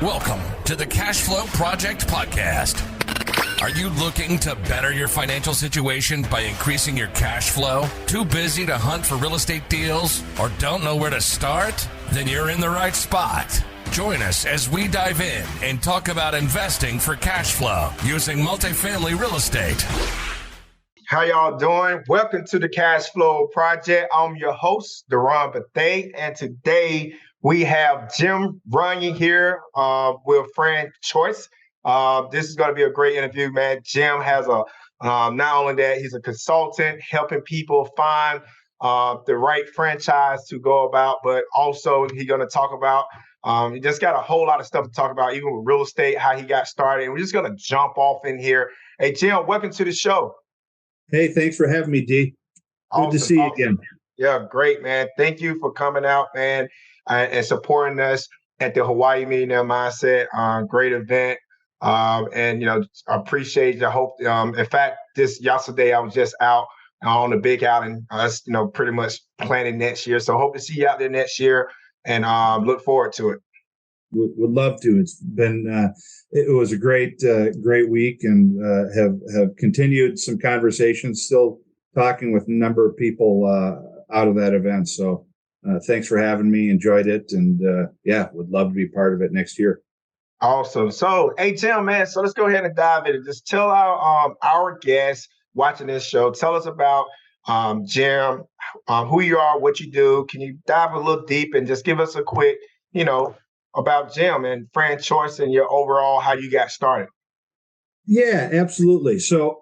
Welcome to the Cash Flow Project Podcast. Are you looking to better your financial situation by increasing your cash flow? Too busy to hunt for real estate deals or don't know where to start? Then you're in the right spot. Join us as we dive in and talk about investing for cash flow using multifamily real estate. How y'all doing? Welcome to the Cash Flow Project. I'm your host, Dearonne, and today we have Jim Runyon here with FranChoice. This is going to be a great interview, man. Jim has not only that, he's a consultant helping people find the right franchise to go about, but also he's going to talk about, he just got a whole lot of stuff to talk about, even with real estate, how he got started. And we're just going to jump off in here. Hey, Jim, welcome to the show. Hey, thanks for having me, D. Good to see you again. Yeah, great, man. Thank you for coming out, man, and supporting us at the Hawaii Millionaire Mindset. Great event. And, I appreciate you. I hope, in fact, yesterday I was just out on a big outing. Us, pretty much planning next year. So hope to see you out there next year and look forward to it. Would love to. It's been it was a great week, and have continued some conversations. Still talking with a number of people out of that event. So thanks for having me. Enjoyed it, and would love to be part of it next year. Awesome. So, hey Jim, man. So let's go ahead and dive in. Just tell our guests watching this show. Tell us about Jim, who you are, what you do. Can you dive a little deep and just give us a quick, about Jim and FranChoice and your overall, how you got started? Yeah, absolutely. So,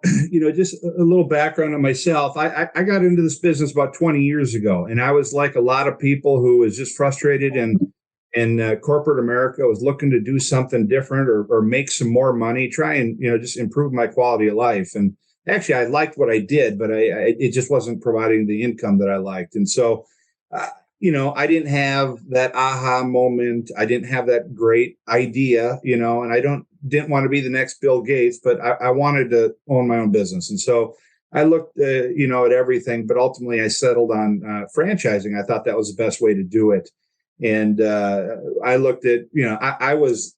just a little background on myself. I got into this business about 20 years ago, and I was like a lot of people who was just frustrated in corporate America. I was looking to do something different or make some more money, try and, just improve my quality of life. And actually, I liked what I did, but it just wasn't providing the income that I liked. And so, I didn't have that aha moment. I didn't have that great idea, and I didn't want to be the next Bill Gates, but I wanted to own my own business. And so I looked, at everything, but ultimately I settled on franchising. I thought that was the best way to do it. And I looked at, I was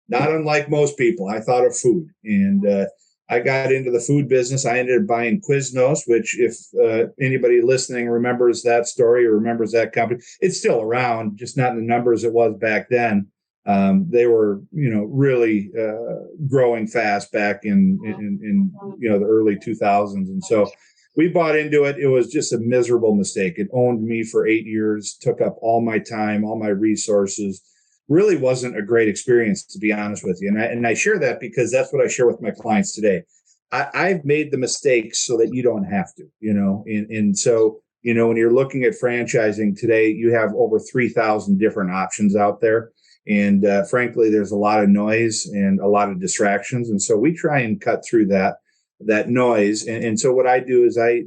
not unlike most people. I thought of food, and I got into the food business. I ended up buying Quiznos, which if anybody listening remembers that story or remembers that company, it's still around, just not in the numbers it was back then. They were, really growing fast back in the early 2000s. And so we bought into it. It was just a miserable mistake. It owned me for 8 years, took up all my time, all my resources. Really wasn't a great experience, to be honest with you. And I share that because that's what I share with my clients today. I've made the mistakes so that you don't have to, and so, when you're looking at franchising today, you have over 3,000 different options out there. And frankly, there's a lot of noise and a lot of distractions. And so we try and cut through that noise. And so what I do is I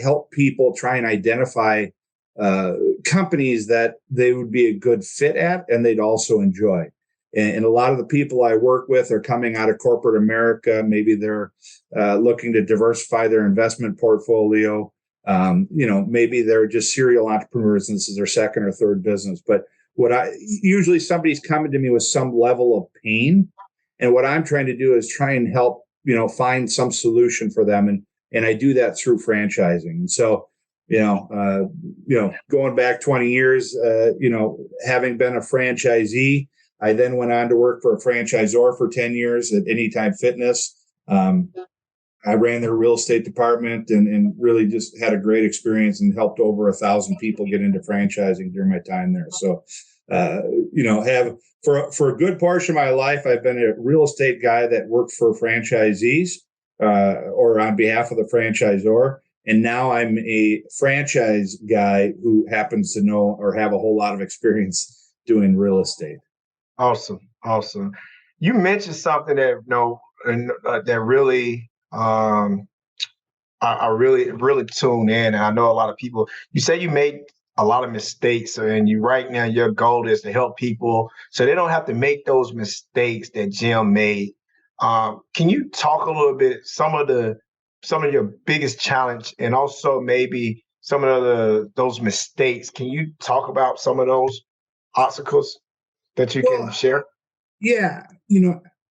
help people try and identify companies that they would be a good fit at and they'd also enjoy. And a lot of the people I work with are coming out of corporate America. Maybe they're looking to diversify their investment portfolio. Maybe they're just serial entrepreneurs and this is their second or third business. But usually somebody's coming to me with some level of pain. And what I'm trying to do is try and help, find some solution for them. And I do that through franchising. And so, going back 20 years, having been a franchisee, I then went on to work for a franchisor for 10 years at Anytime Fitness. I ran their real estate department and really just had a great experience and helped over 1,000 people get into franchising during my time there. So, have for a good portion of my life, I've been a real estate guy that worked for franchisees or on behalf of the franchisor. And now I'm a franchise guy who happens to know or have a whole lot of experience doing real estate. Awesome. You mentioned something that that really I really tune in. And I know a lot of people. You say you made a lot of mistakes, and right now your goal is to help people so they don't have to make those mistakes that Jim made. Can you talk a little bit some of your biggest challenge and also maybe some of those mistakes? Can you talk about some of those obstacles that you can share? Yeah.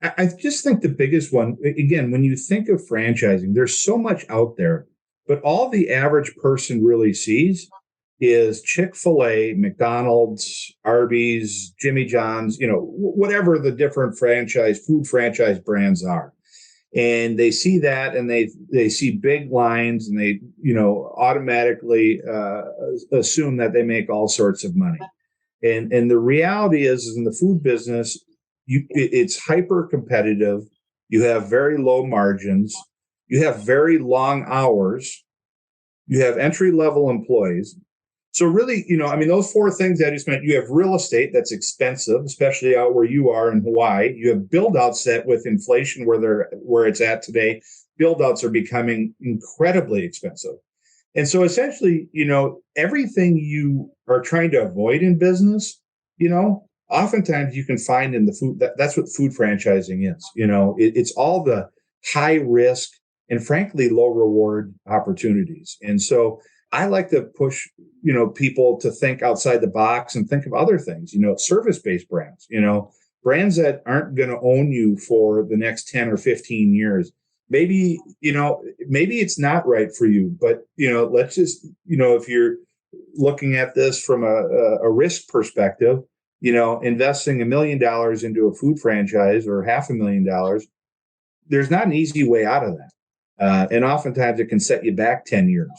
I just think the biggest one, again, when you think of franchising, there's so much out there, but all the average person really sees is Chick-fil-A, McDonald's, Arby's, Jimmy John's, whatever the different food franchise brands are. And they see that and they see big lines and they, automatically assume that they make all sorts of money. And the reality is in the food business, it's hyper competitive. You have very low margins. You have very long hours. You have entry level employees. So really, those four things I just meant. You have real estate that's expensive, especially out where you are in Hawaii. You have build outs that with inflation where it's at today, build outs are becoming incredibly expensive. And so essentially, everything you are trying to avoid in business, oftentimes you can find in the food. That's what food franchising is. It's all the high risk and frankly low reward opportunities. And so I like to push, people to think outside the box and think of other things, service-based brands, brands that aren't going to own you for the next 10 or 15 years. Maybe it's not right for you, but, let's just, if you're looking at this from a risk perspective, investing $1 million into a food franchise or $500,000, there's not an easy way out of that. And oftentimes it can set you back 10 years,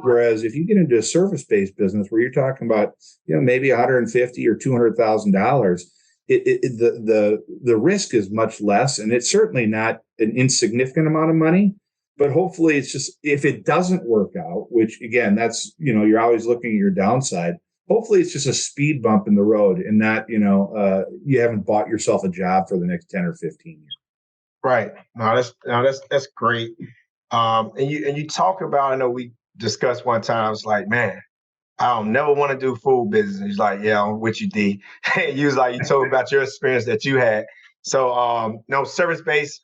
whereas if you get into a service-based business where you're talking about, maybe $150,000 or $200,000, the risk is much less. And it's certainly not an insignificant amount of money, but hopefully it's just, if it doesn't work out, which again, that's, you're always looking at your downside. Hopefully it's just a speed bump in the road and not, you haven't bought yourself a job for the next 10 or 15 years. Right. No, that's great. And you talk about, I know we discussed one time, I was like, man, I don't never want to do food business. He's like, yeah, I'm with you, D. You was like, you told about your experience that you had. So, no, service-based,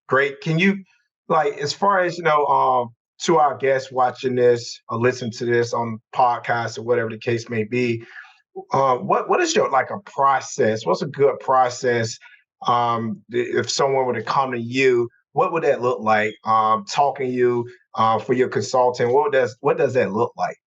great. Can you, like, as far as, to our guests watching this or listen to this on podcasts or whatever the case may be, what is your, like, a process? What's a good process? If someone were to come to you, what would that look like? Talking to you for your consulting, what does that look like?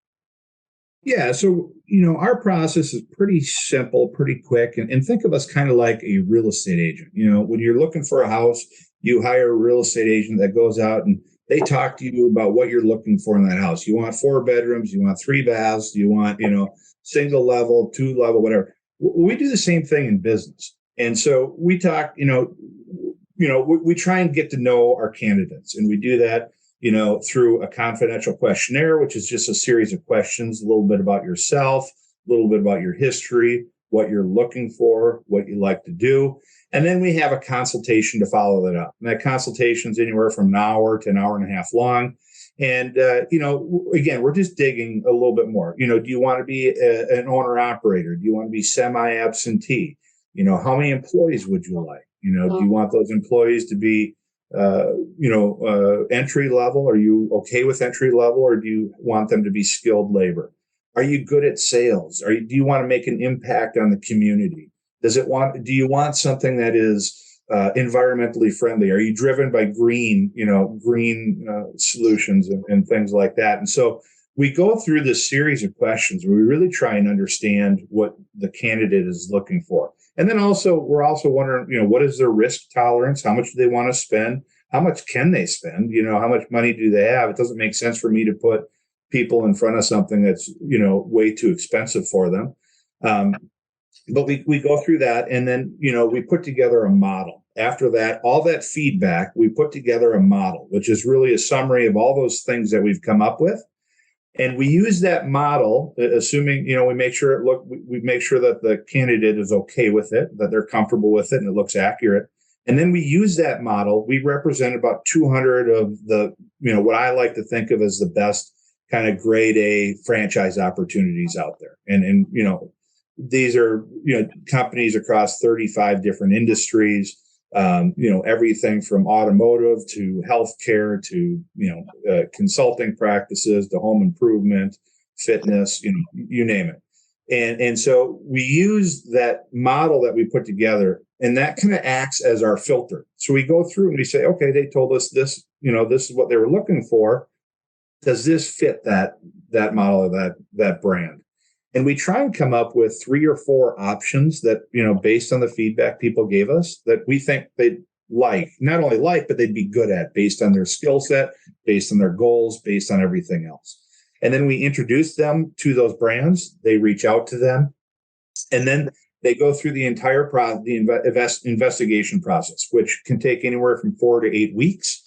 Yeah, so our process is pretty simple, pretty quick, and think of us kind of like a real estate agent. When you're looking for a house, you hire a real estate agent that goes out and they talk to you about what you're looking for in that house. You want 4 bedrooms, you want 3 baths, you want single level, 2 level, whatever. We do the same thing in business. And so we talk, we try and get to know our candidates, and we do that, through a confidential questionnaire, which is just a series of questions, a little bit about yourself, a little bit about your history, what you're looking for, what you like to do. And then we have a consultation to follow that up. And that consultation is anywhere from an hour to an hour and a half long. And, again, we're just digging a little bit more. Do you want to be an owner operator? Do you want to be semi-absentee? How many employees would you like? Do you want those employees to be, entry level? Are you okay with entry level, or do you want them to be skilled labor? Are you good at sales? Do you want to make an impact on the community? Do you want something that is environmentally friendly? Are you driven by green solutions and things like that? And so we go through this series of questions where we really try and understand what the candidate is looking for. And then we're also wondering, what is their risk tolerance? How much do they want to spend? How much can they spend? How much money do they have? It doesn't make sense for me to put people in front of something that's, way too expensive for them. But we go through that, and then, we put together a model. After that, all that feedback, we put together a model, which is really a summary of all those things that we've come up with. And we use that model, assuming, we make sure we make sure that the candidate is okay with it, that they're comfortable with it, and it looks accurate. And then we use that model. We represent about 200 of the, what I like to think of as the best kind of grade A franchise opportunities out there. And these are, companies across 35 different industries, everything from automotive to healthcare to, consulting practices to home improvement, fitness, you name it. And so we use that model that we put together, and that kind of acts as our filter. So we go through and we say, okay, they told us this, this is what they were looking for. Does this fit that model or that brand? And we try and come up with 3 or 4 options that, based on the feedback people gave us, that we think they'd not only like, but they'd be good at based on their skill set, based on their goals, based on everything else. And then we introduce them to those brands. They reach out to them, and then they go through the entire investigation process, which can take anywhere from 4 to 8 weeks.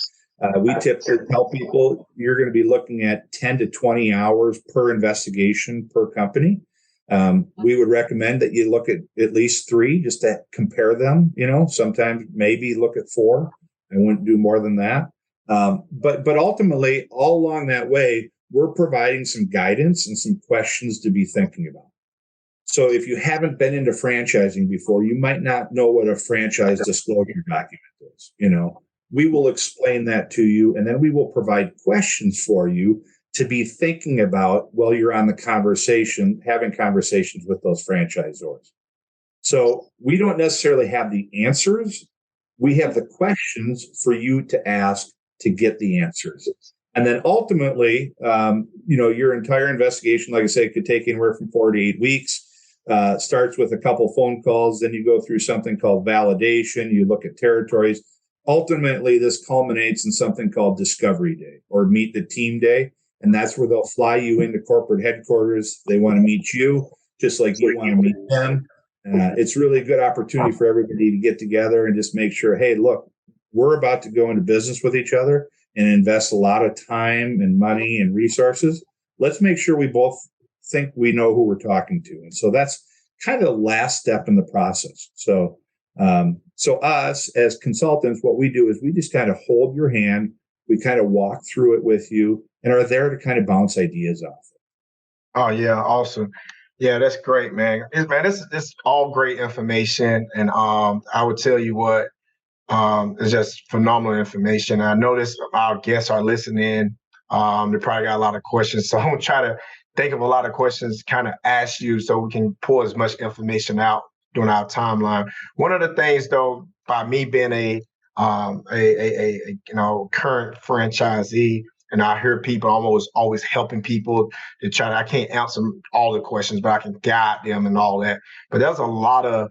We typically tell people you're going to be looking at 10 to 20 hours per investigation per company. We would recommend that you look at least 3 just to compare them. Sometimes maybe look at 4. I wouldn't do more than that. But ultimately, all along that way, we're providing some guidance and some questions to be thinking about. So if you haven't been into franchising before, you might not know what a franchise disclosure document is. We will explain that to you, and then we will provide questions for you to be thinking about while you're on the conversation, having conversations with those franchisors. So we don't necessarily have the answers. We have the questions for you to ask to get the answers. And then ultimately, your entire investigation, like I say, could take anywhere from 4 to 8 weeks. Starts with a couple phone calls. Then you go through something called validation. You look at territories. Ultimately, this culminates in something called Discovery Day or Meet the Team Day. And that's where they'll fly you into corporate headquarters. They want to meet you just like you want to meet them. It's really a good opportunity for everybody to get together and just make sure, hey, look, we're about to go into business with each other and invest a lot of time and money and resources. Let's make sure we both think we know who we're talking to. And so that's kind of the last step in the process. So us as consultants, what we do is we just kind of hold your hand. We kind of walk through it with you and are there to kind of bounce ideas off. Oh, yeah. Awesome. Yeah, that's great, man. This is all great information. And I would tell you what, it's just phenomenal information. I notice our guests are listening. They probably got a lot of questions. So I'm going to try to think of a lot of questions, kind of ask you so we can pull as much information out during our timeline. One of the things, though, by me being a current franchisee, and I hear people always helping people to try to, I can't answer all the questions, but I can guide them and all that. But there's a lot of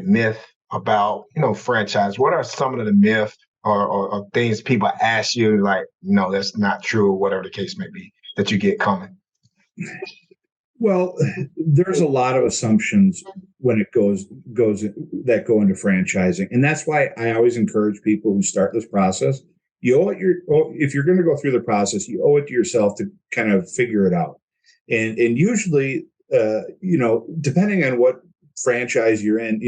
myth about, franchise. What are some of the myths or things people ask you like, no, that's not true, whatever the case may be, that you get coming? Well, there's a lot of assumptions when it goes that go into franchising. And that's why I always encourage people who start this process, if you're going to go through the process, you owe it to yourself to kind of figure it out. And usually, depending on what franchise you're in,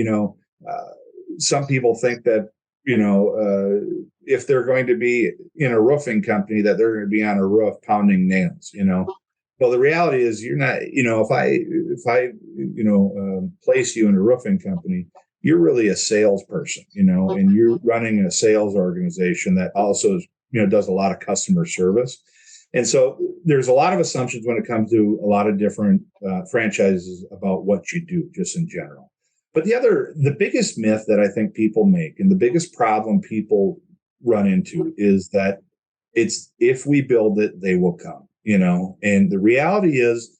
some people think that, if they're going to be in a roofing company, that they're going to be on a roof pounding nails, Well, the reality is you're not, if I place you in a roofing company, you're really a salesperson, and you're running a sales organization that also, does a lot of customer service. And so there's a lot of assumptions when it comes to a lot of different franchises about what you do just in general. But the biggest myth that I think people make and the biggest problem people run into is that it's if we build it, they will come, and the reality is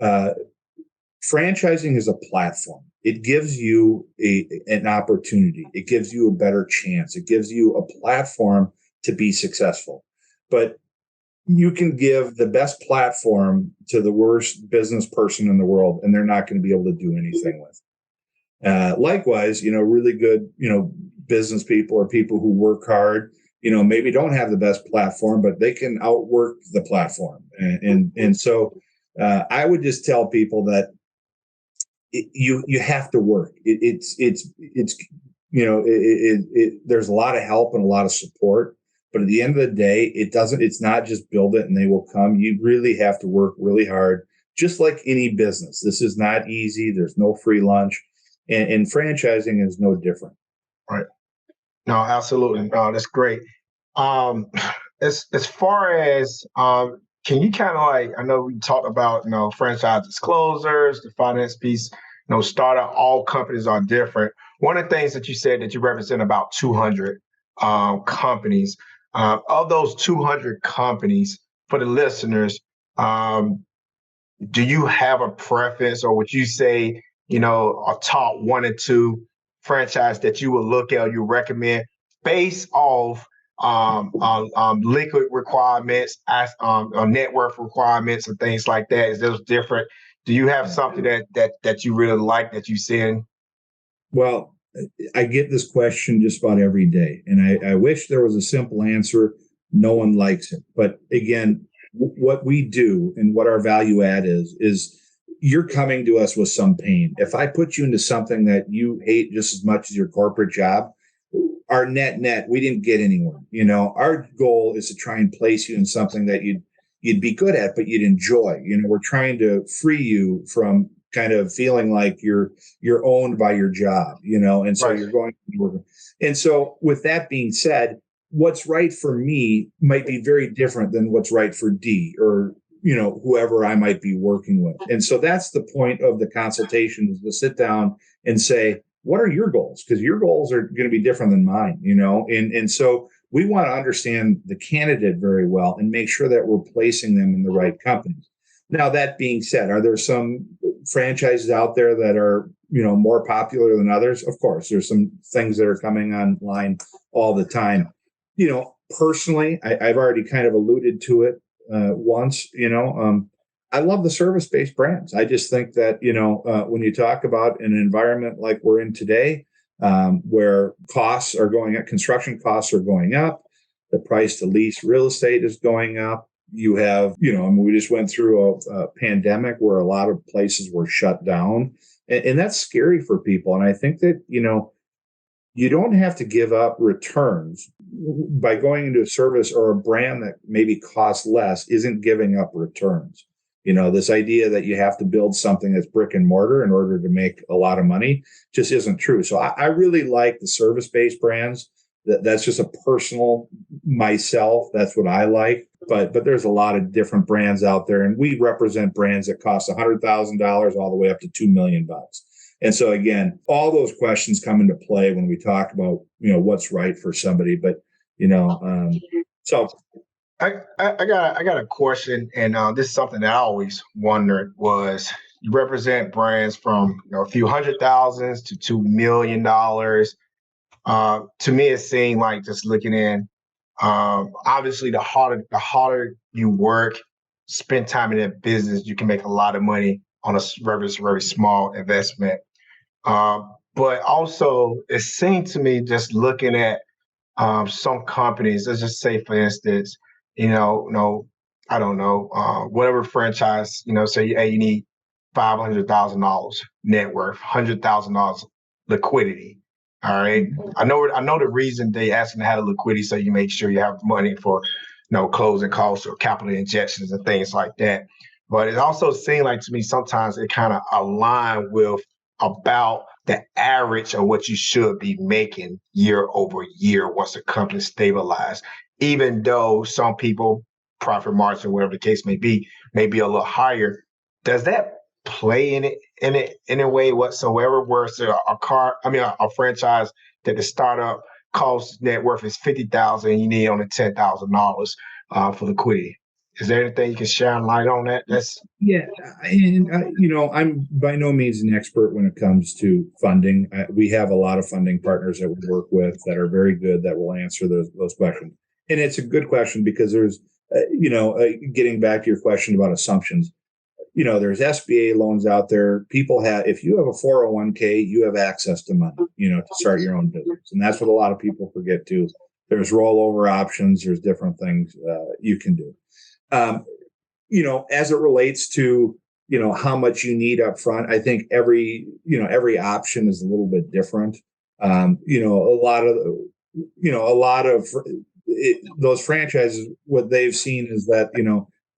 franchising is a platform. It gives you an opportunity. It gives you a better chance. It gives you a platform to be successful. But you can give the best platform to the worst business person in the world, and they're not going to be able to do anything with it. Likewise, really good, business people or people who work hard, maybe don't have the best platform, but they can outwork the platform. And so I would just tell people that you have to work. There's a lot of help and a lot of support, but at the end of the day, it's not just build it and they will come. You really have to work really hard, just like any business. This is not easy. There's no free lunch, and franchising is no different. Right. No, absolutely. No, that's great. As far as can you kind of like, I know we talked about, franchise disclosures, the finance piece, startup, all companies are different. One of the things that you said that you represent about 200 companies. Of those 200 companies, for the listeners, do you have a preference, or would you say, a top 1 or 2 franchise that you would look at or you recommend based off liquid requirements, net worth requirements, and things like that? Is those different? Do you have something that you really like that you see? Well, I get this question just about every day, and I wish there was a simple answer. No one likes it. But again, what we do and what our value add is you're coming to us with some pain. If I put you into something that you hate just as much as your corporate job, our net, we didn't get anywhere. Our goal is to try and place you in something that you'd be good at, but you'd enjoy. We're trying to free you from kind of feeling like you're owned by your job, and so you're going to work. And so with that being said, what's right for me might be very different than what's right for D or, whoever I might be working with. And so that's the point of the consultation, is to sit down and say, what are your goals? Because your goals are going to be different than mine, and so we want to understand the candidate very well and make sure that we're placing them in the right companies. Now, that being said, are there some franchises out there that are, more popular than others? Of course, there's some things that are coming online all the time. Personally, I've already kind of alluded to it once, I love the service-based brands. I just think that, when you talk about an environment like we're in today, where costs are going up, construction costs are going up, the price to lease real estate is going up. You have, we just went through a pandemic where a lot of places were shut down, and that's scary for people. And I think that, you don't have to give up returns by going into a service or a brand that maybe costs less isn't giving up returns. This idea that you have to build something that's brick and mortar in order to make a lot of money just isn't true. So I really like the service-based brands. That's just a personal myself. That's what I like. But there's a lot of different brands out there, and we represent brands that cost $100,000 all the way up to $2 million. And so again, all those questions come into play when we talk about, what's right for somebody. But, so I got a question, and this is something that I always wondered was, you represent brands from a few $100,000s to $2 million. To me, it seemed like, just looking in, obviously the harder you work, spend time in that business, you can make a lot of money on a very, very small investment. But also, it seemed to me, just looking at some companies, let's just say, for instance, I don't know, whatever franchise, say, hey, you need $500,000 net worth, $100,000 liquidity. All right. I know the reason they asking to have the liquidity, so you make sure you have money for, closing costs or capital injections and things like that. But it also seemed like, to me, sometimes it kind of align with about the average of what you should be making year over year once the company stabilized. Even though some people, profit margin, whatever the case may be a little higher. Does that play in a way whatsoever, where it's a franchise that the startup cost net worth is $50,000 and you need only $10,000 for liquidity? Is there anything you can shine light on that? And I'm by no means an expert when it comes to funding. We have a lot of funding partners that we work with that are very good, that will answer those questions. And it's a good question, because there's, getting back to your question about assumptions, there's SBA loans out there. People have, if you have a 401k, you have access to money, to start your own business. And that's what a lot of people forget too. There's rollover options. There's different things you can do. As it relates to, how much you need up front, I think every option is a little bit different. A lot of those franchises, what they've seen is that,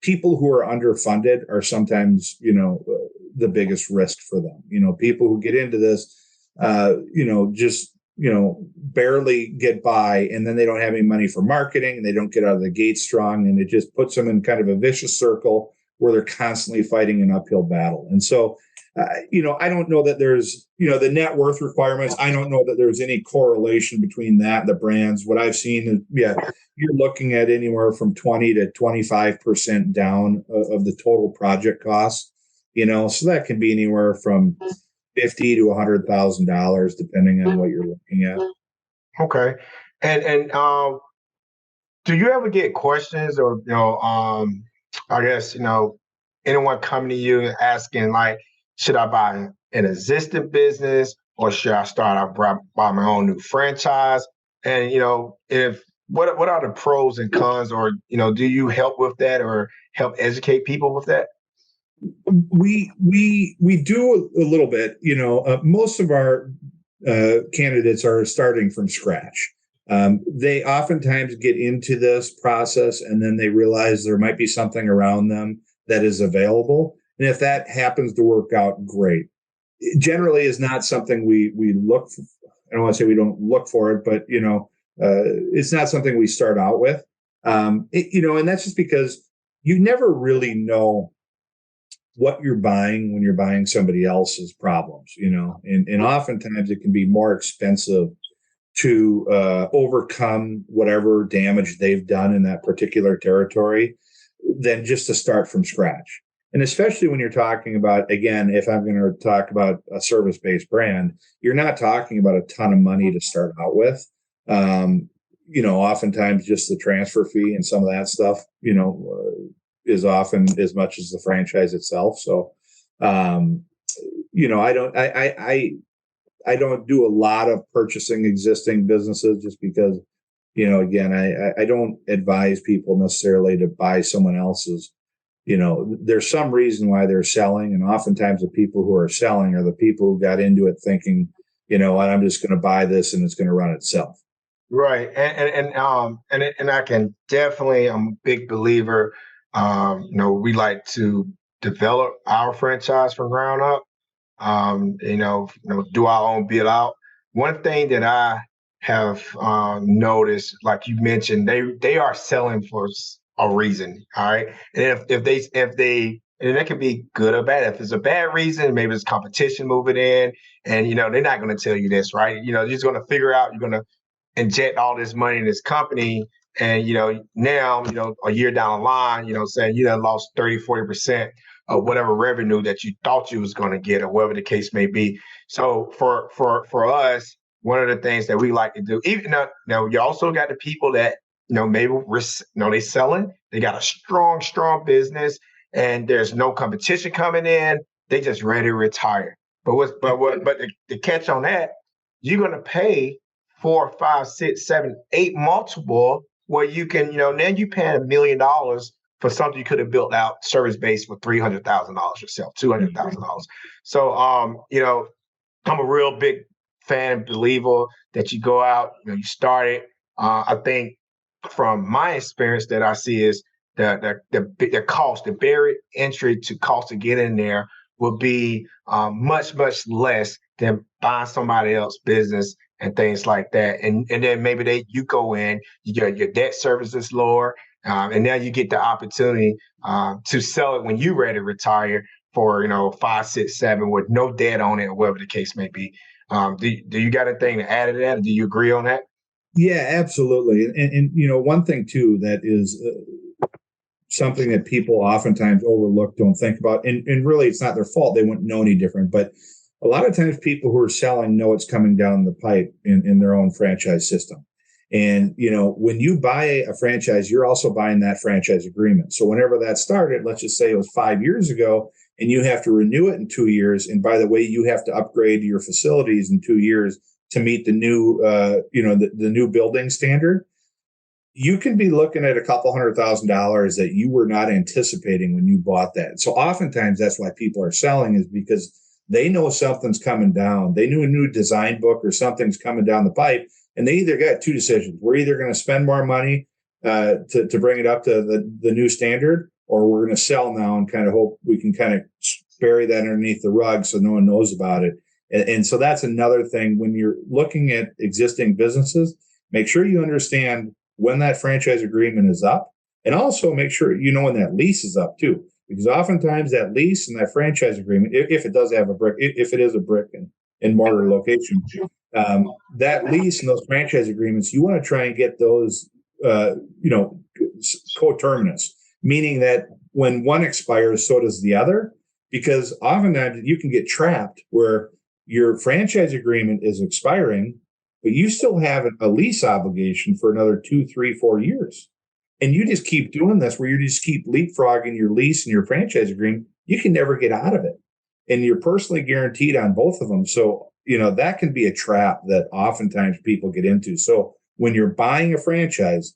people who are underfunded are sometimes, the biggest risk for them. People who get into this, just barely get by, and then they don't have any money for marketing, and they don't get out of the gate strong, and it just puts them in kind of a vicious circle where they're constantly fighting an uphill battle. And so, I don't know that there's, the net worth requirements. I don't know that there's any correlation between that and the brands. What I've seen is, you're looking at anywhere from 20 to 25% down of the total project costs, so that can be anywhere from $50,000 to $100,000, depending on what you're looking at. Okay. And do you ever get questions or, I guess, anyone coming to you and asking, like, should I buy an existing business or should I start out by my own new franchise? And, if what are the pros and cons, or, do you help with that or help educate people with that? We do a little bit. Most of our candidates are starting from scratch. They oftentimes get into this process and then they realize there might be something around them that is available. And if that happens to work out, great. It generally is not something we look for. I don't want to say we don't look for it, but, it's not something we start out with. And that's just because you never really know what you're buying when you're buying somebody else's problems, and oftentimes it can be more expensive to overcome whatever damage they've done in that particular territory than just to start from scratch. And especially when you're talking about, again, if I'm going to talk about a service-based brand, you're not talking about a ton of money to start out with. Oftentimes just the transfer fee and some of that stuff, is often as much as the franchise itself. So, I don't do a lot of purchasing existing businesses just because, again, I don't advise people necessarily to buy someone else's. There's some reason why they're selling. And oftentimes the people who are selling are the people who got into it thinking, I'm just going to buy this and it's going to run itself. Right. And I can definitely, I'm a big believer. We like to develop our franchise from ground up. Do our own build out. One thing that I have noticed, like you mentioned, they are selling for a reason. All right. And if they and that can be good or bad. If it's a bad reason, maybe it's competition moving in, and they're not going to tell you this, right? You're just going to figure out, you're going to inject all this money in this company. And, now, a year down the line, saying you done lost 30, 40% of whatever revenue that you thought you was going to get, or whatever the case may be. So for us, one of the things that we like to do, even now you also got the people that, maybe they selling, they got a strong business and there's no competition coming in. They just ready to retire. But the catch on that, you're going to pay 4, 5, 6, 7, 8 multiple, where you can, then you paying $1 million for something you could have built out service-based for $300,000 yourself, $200,000. So, I'm a real big fan and believer that you go out, you start it. I think from my experience that I see is the cost, the barrier entry to cost to get in there will be much less than buying somebody else's business and things like that. And then maybe you go in, your debt service is lower, and now you get the opportunity to sell it when you're ready to retire for 5, 6, 7 with no debt on it, or whatever the case may be. Do you got anything to add to that? Do you agree on that? Yeah, absolutely. And one thing too that is something that people oftentimes overlook, don't think about, and really it's not their fault. They wouldn't know any different. But a lot of times people who are selling know it's coming down the pipe in their own franchise system. And, when you buy a franchise, you're also buying that franchise agreement. So whenever that started, let's just say it was 5 years ago, and you have to renew it in 2 years. And by the way, you have to upgrade your facilities in 2 years to meet the new, the new building standard. You can be looking at a couple $100,000 that you were not anticipating when you bought that. So oftentimes that's why people are selling, is because they know something's coming down. They knew a new design book or something's coming down the pipe, and they either got two decisions. We're either going to spend more money to bring it up to the new standard, or we're going to sell now and kind of hope we can kind of bury that underneath the rug so no one knows about it. And so that's another thing when you're looking at existing businesses, make sure you understand when that franchise agreement is up, and also make sure you know when that lease is up too, because oftentimes that lease and that franchise agreement, if it does have if it is a brick and mortar location, that lease and those franchise agreements, you want to try and get those, coterminous, meaning that when one expires, so does the other, because oftentimes you can get trapped where your franchise agreement is expiring, but you still have a lease obligation for another 2, 3, 4 years. And you just keep doing this where you just keep leapfrogging your lease and your franchise agreement. You can never get out of it. And you're personally guaranteed on both of them. So, that can be a trap that oftentimes people get into. So when you're buying a franchise,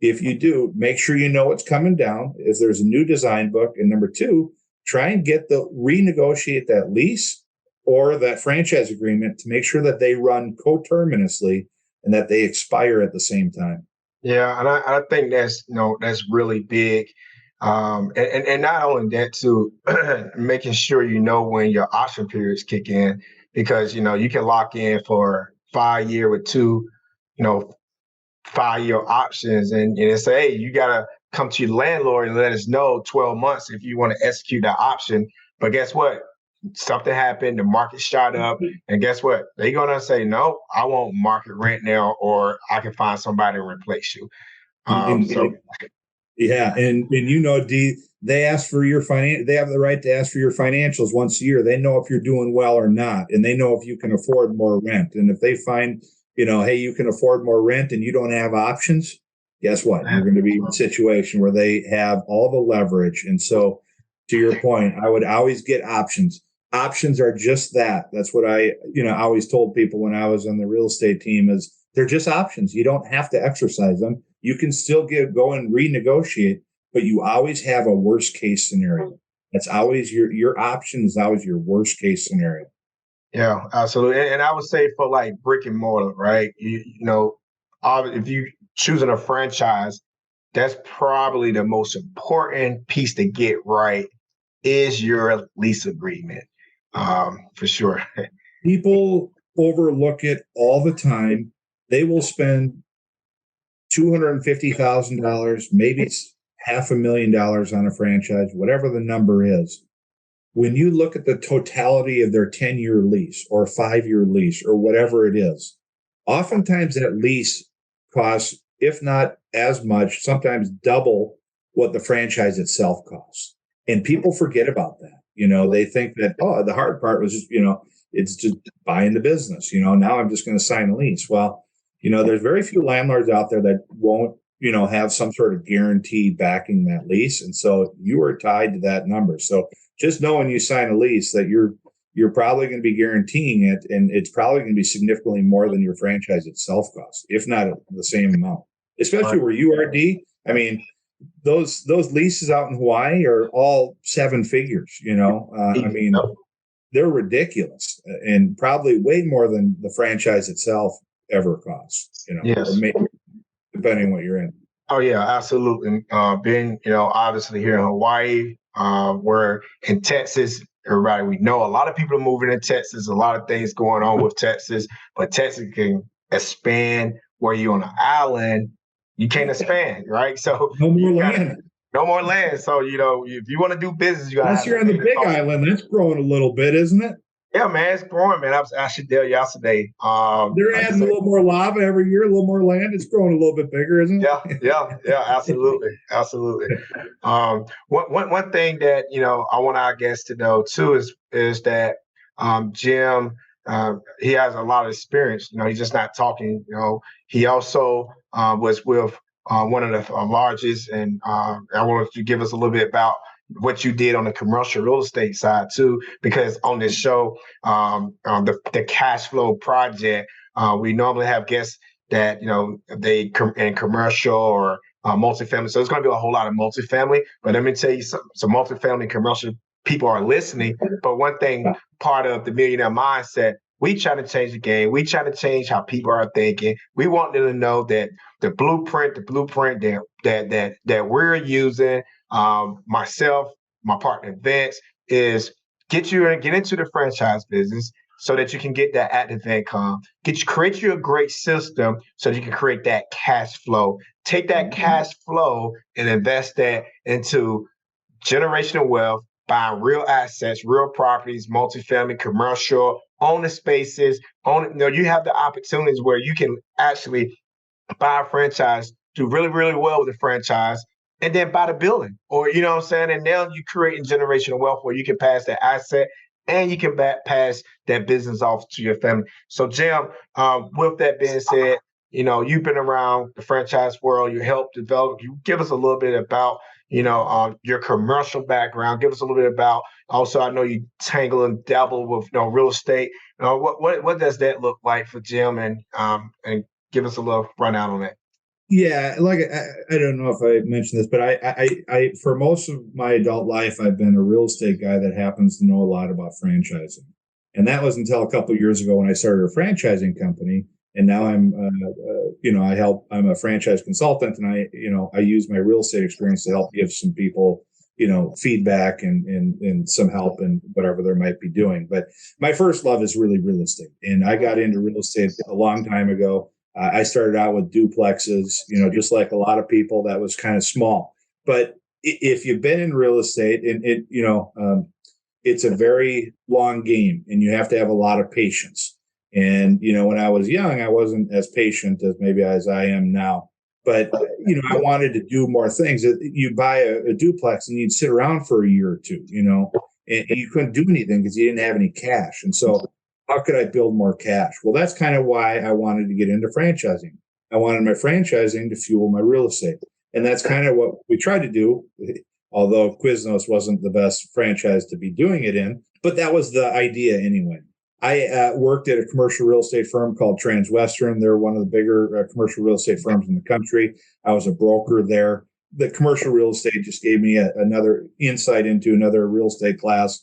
if you do, make sure you know what's coming down, if there's a new design book. And number two, try and renegotiate that lease or that franchise agreement to make sure that they run coterminously and that they expire at the same time. Yeah, and I think that's really big, and not only that too, making sure you know when your option periods kick in, because you can lock in for 5 year with 2, 5-year options, and say, hey, you gotta come to your landlord and let us know 12 months if you want to execute that option. But guess what? Something happened, the market shot up, and guess what? They're gonna say, no, I want market rent now, or I can find somebody to replace you. And D, they ask for your they have the right to ask for your financials once a year. They know if you're doing well or not, and they know if you can afford more rent. And if they find, hey, you can afford more rent and you don't have options, guess what? You're going to be in a situation where they have all the leverage. And so, to your point, I would always get options. Options are just that. That's what I always told people when I was on the real estate team is they're just options. You don't have to exercise them. You can still go and renegotiate, but you always have a worst case scenario. That's always your option is always your worst case scenario. Yeah, absolutely. And I would say for like brick and mortar, right? If you choosing a franchise, that's probably the most important piece to get right is your lease agreement. For sure. People overlook it all the time. They will spend $250,000, maybe it's $500,000 on a franchise, whatever the number is. When you look at the totality of their 10-year lease or 5-year lease or whatever it is, oftentimes that lease costs, if not as much, sometimes double what the franchise itself costs. And people forget about that. They think that, the hard part was just, it's just buying the business. Now I'm just going to sign a lease. Well, there's very few landlords out there that won't, have some sort of guarantee backing that lease. And so you are tied to that number. So just know when you sign a lease that you're probably going to be guaranteeing it, and it's probably going to be significantly more than your franchise itself costs, if not the same amount. Especially where you are, D. I mean, those leases out in Hawaii are all 7 figures. They're ridiculous, and probably way more than the franchise itself ever costs. Yes. Depending on what you're in. Oh yeah, absolutely. Being obviously here in Hawaii, we're in Texas. Everybody, we know a lot of people are moving to Texas. A lot of things going on with Texas, but Texas can expand. Where you're on an island, you can't expand, right? So no more land. No more land. So if you want to do business, you got. Unless you're on the Big Island, that's growing a little bit, isn't it? Yeah, man, it's growing, man. I was actually there yesterday. They're adding a little more lava every year, a little more land. It's growing a little bit bigger, isn't it? Yeah, absolutely. One thing that I want our guests to know too is that Jim, he has a lot of experience. He's just not talking. He also was with one of the largest, and I wanted you to give us a little bit about what you did on the commercial real estate side too, because on this show, the cash flow project, we normally have guests that they in commercial or multifamily. So it's going to be a whole lot of multifamily. But let me tell you, some multifamily commercial people are listening. But one thing, part of the millionaire mindset, we try to change the game. We try to change how people are thinking. We want them to know that the blueprint that we're using. Myself, my partner Vince, is get into the franchise business, so that you can get that active income. Create you a great system so that you can create that cash flow. Take that cash flow and invest that into generational wealth, buying real assets, real properties, multifamily, commercial, own the spaces, you have the opportunities where you can actually buy a franchise, do really, really well with the franchise, and then buy the building. Or, you know what I'm saying? And now you're creating generational wealth where you can pass that asset and you can pass that business off to your family. So, Jim, with that being said, you've been around the franchise world, you helped develop, you give us a little bit about, your commercial background. Give us a little bit about, also, I know you tangle and dabble with, real estate. What does that look like for Jim? And give us a little rundown on that. Yeah, like I don't know if I mentioned this, but I for most of my adult life, I've been a real estate guy that happens to know a lot about franchising, and that was until a couple of years ago when I started a franchising company, and now I'm I'm a franchise consultant, and I use my real estate experience to help give some people feedback and some help and whatever they might be doing. But my first love is really real estate, and I got into real estate a long time ago. I started out with duplexes, just like a lot of people. That was kind of small. But if you've been in real estate, it's a very long game, and you have to have a lot of patience. And when I was young, I wasn't as patient as I am now. But I wanted to do more things. You buy a duplex, and you'd sit around for a year or two, and you couldn't do anything because you didn't have any cash. And so, how could I build more cash? Well, that's kind of why I wanted to get into franchising. I wanted my franchising to fuel my real estate. And that's kind of what we tried to do, although Quiznos wasn't the best franchise to be doing it in. But that was the idea anyway. I worked at a commercial real estate firm called Transwestern. They're one of the bigger commercial real estate firms in the country. I was a broker there. The commercial real estate just gave me another insight into another real estate class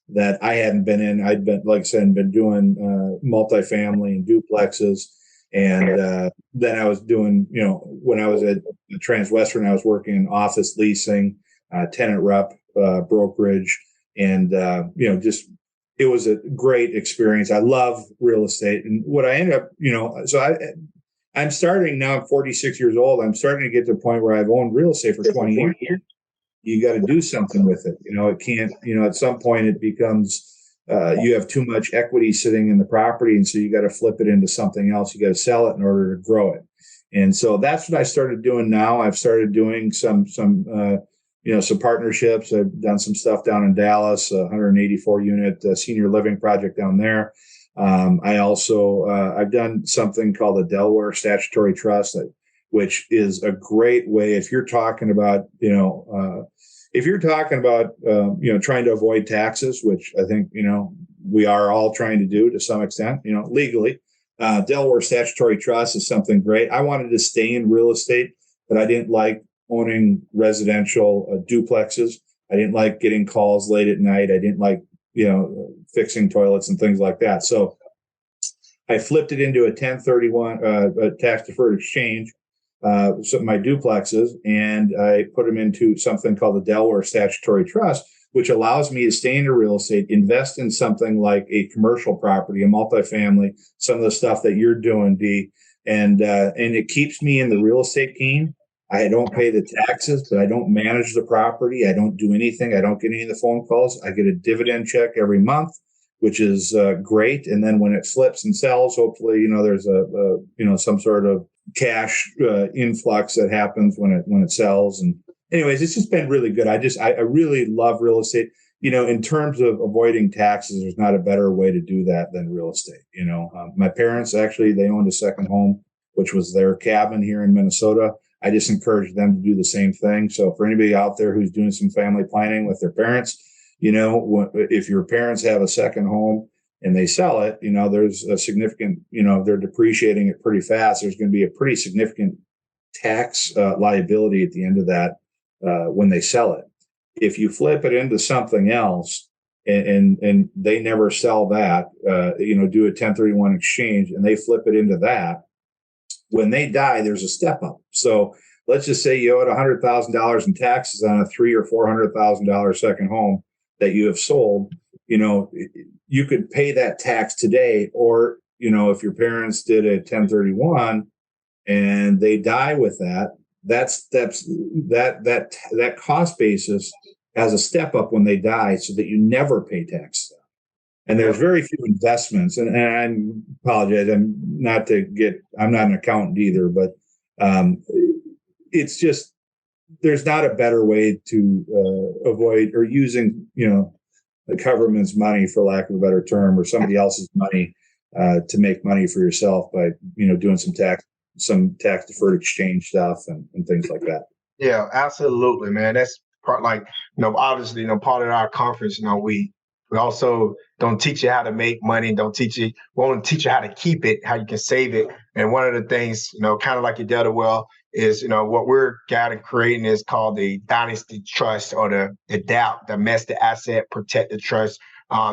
that I hadn't been in. I'd been, like I said, been doing multifamily and duplexes. And then I was doing, when I was at Transwestern, I was working in office leasing, tenant rep, brokerage. And, it was a great experience. I love real estate. And what I ended up, I'm starting now, I'm 46 years old. I'm starting to get to the point where I've owned real estate for 20 years. You got to do something with it. It can't, at some point it becomes, you have too much equity sitting in the property. And so you got to flip it into something else. You got to sell it in order to grow it. And so that's what I started doing now. I've started doing some partnerships. I've done some stuff down in Dallas, 184 unit senior living project down there. I also, I've done something called the Delaware Statutory Trust, which is a great way if you're talking about, trying to avoid taxes, which I think, we are all trying to do to some extent, legally. Delaware Statutory Trust is something great. I wanted to stay in real estate, but I didn't like owning residential duplexes. I didn't like getting calls late at night. I didn't like, fixing toilets and things like that. So I flipped it into a 1031 tax deferred exchange. So my duplexes, and I put them into something called the Delaware Statutory Trust, which allows me to stay into real estate, invest in something like a commercial property, a multifamily, some of the stuff that you're doing, D, and it keeps me in the real estate game. I don't pay the taxes, but I don't manage the property. I don't do anything. I don't get any of the phone calls. I get a dividend check every month, which is great. And then when it flips and sells, hopefully, there's some sort of cash influx that happens when it sells. And anyways, it's just been really good. I really love real estate. In terms of avoiding taxes, there's not a better way to do that than real estate. My parents, actually, they owned a second home, which was their cabin here in Minnesota. I just encourage them to do the same thing. So for anybody out there who's doing some family planning with their parents, if your parents have a second home and they sell it, there's a significant, they're depreciating it pretty fast. There's going to be a pretty significant tax liability at the end of that when they sell it. If you flip it into something else and they never sell that, do a 1031 exchange and they flip it into that, when they die, there's a step up. So let's just say you owed $100,000 in taxes on a $300,000 or $400,000 second home that you have sold. you could pay that tax today, or, if your parents did a 1031 and they die with that cost basis has a step up when they die so that you never pay tax. And there's very few investments, and I apologize, I'm not an accountant either, but it's just, there's not a better way to avoid or using, the government's money, for lack of a better term, or somebody else's money to make money for yourself by, doing some tax deferred exchange stuff and things like that. Yeah, absolutely, man. That's part, like, obviously, part of our conference, we also don't teach you how to make money, we want to teach you how to keep it, how you can save it. And one of the things, kind of like you did well, is, what we're guiding creating is called the Dynasty Trust, or the DAP, Domestic Asset Protected Trust,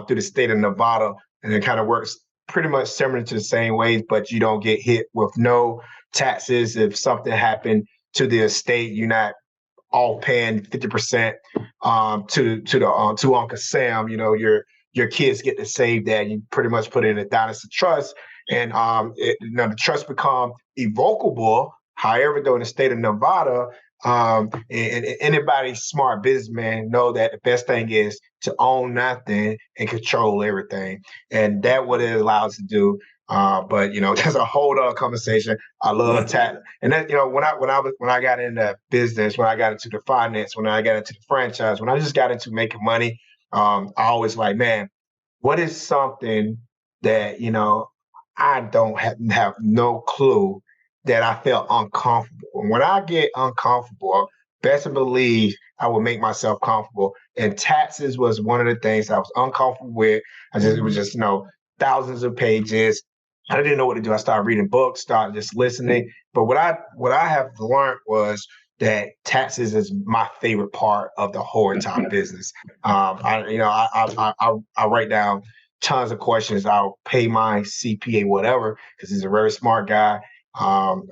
through the state of Nevada. And it kind of works pretty much similar to the same ways, but you don't get hit with no taxes if something happened to the estate. You're not all paying 50% to Uncle Sam. Your kids get to save that. You pretty much put it in a dynasty trust, and the trust become irrevocable. However, though, in the state of Nevada, and anybody smart businessman know that the best thing is to own nothing and control everything, and that what it allows to do. But that's a whole other conversation. I love tax, and that when I got into business, when I got into the finance, when I got into the franchise, when I just got into making money, I always like, man, what is something that I don't have no clue that I felt uncomfortable. And when I get uncomfortable, best believe I will make myself comfortable. And taxes was one of the things I was uncomfortable with. It was just thousands of pages. I didn't know what to do. I started reading books, started just listening. But what I have learned was that taxes is my favorite part of the whole entire business. I write down tons of questions. I'll pay my CPA, whatever, because he's a very smart guy. Charles,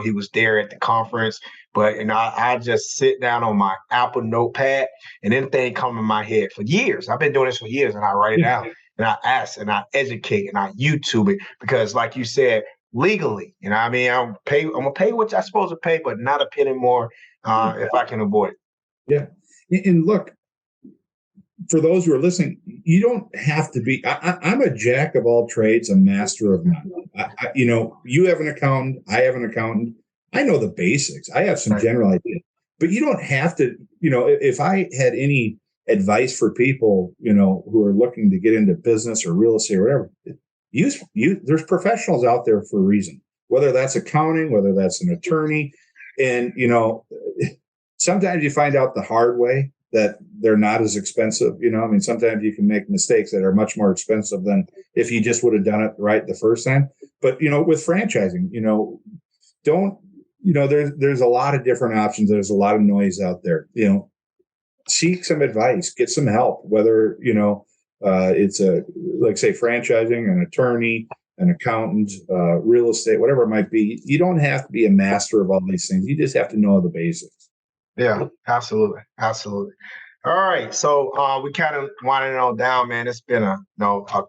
he was there at the conference, but I just sit down on my Apple notepad and anything come in my head for years. I've been doing this for years, and I write it down and I ask and I educate and I YouTube it, because like you said, legally, I'm gonna pay what I'm supposed to pay, but not a penny more if I can avoid it. Yeah. And look, for those who are listening, you don't have to be. I'm a jack of all trades, a master of none. You have an accountant. I have an accountant. I know the basics. I have some general idea, but you don't have to. If I had any advice for people, who are looking to get into business or real estate or whatever, there's professionals out there for a reason. Whether that's accounting, whether that's an attorney, and sometimes you find out the hard way that they're not as expensive. Sometimes you can make mistakes that are much more expensive than if you just would have done it right the first time. But, with franchising, there's a lot of different options. There's a lot of noise out there. Seek some advice, get some help, whether, it's say franchising, an attorney, an accountant, real estate, whatever it might be. You don't have to be a master of all these things. You just have to know the basics. Yeah, absolutely. Absolutely. All right. So we kind of winding it on down, man. It's been a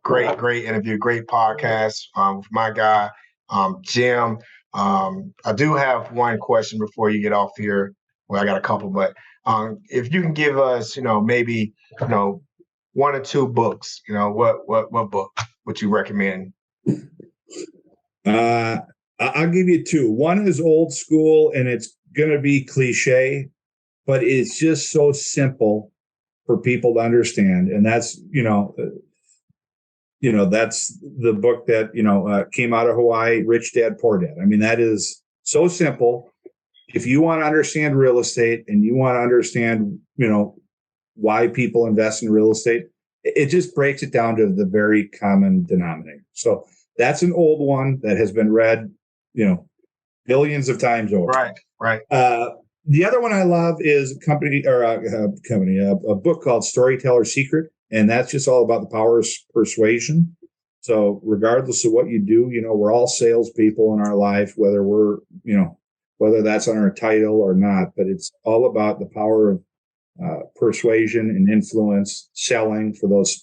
great interview, great podcast with my guy, Jim. I do have one question before you get off here. Well, I got a couple, but if you can give us, maybe, one or two books, what book would you recommend? I'll give you two. One is old school, and it's going to be cliche, but it's just so simple for people to understand. And that's, that's the book that, came out of Hawaii, Rich Dad, Poor Dad. That is so simple. If you want to understand real estate and you want to understand, why people invest in real estate, it just breaks it down to the very common denominator. So that's an old one that has been read, billions of times over. Right. The other one I love is a book called Storyteller's Secret. And that's just all about the power of persuasion. So regardless of what you do, we're all salespeople in our life, whether we're, whether that's on our title or not, but it's all about the power of persuasion and influence, selling for those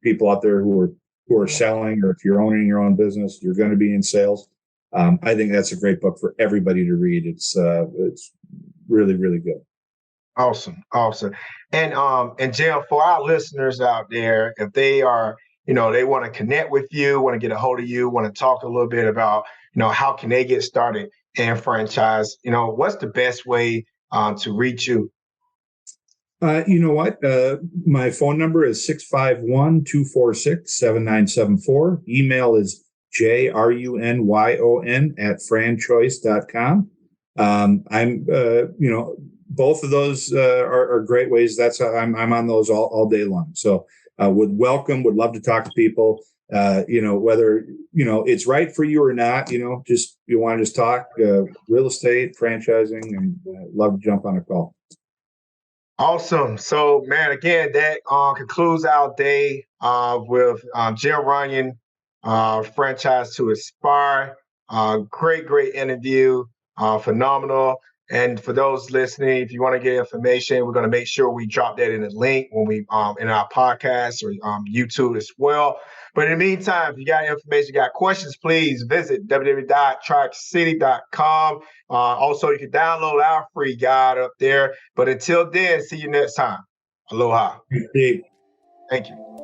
people out there who are selling, or if you're owning your own business, you're going to be in sales. I think that's a great book for everybody to read. It's really, really good. Awesome. And Jim, for our listeners out there, if they are, they want to connect with you, want to get a hold of you, want to talk a little bit about, how can they get started in franchise? What's the best way to reach you? You know what? My phone number is 651-246-7974. Email is JRUNYON@FranChoice.com. I'm, both of those are great ways. That's how I'm on those all day long. So would love to talk to people, whether, it's right for you or not, you want to just talk real estate, franchising, and love to jump on a call. Awesome. So, man, again, that concludes our day with Jim Runyon, Franchise to Aspire. Great interview. Phenomenal. And for those listening, if you want to get information, we're going to make sure we drop that in the link when we in our podcast or YouTube as well. But in the meantime, if you got information, got questions, please visit www.tricity.com. Also, you can download our free guide up there. But until then, see you next time. Aloha. Thank you. Thank you.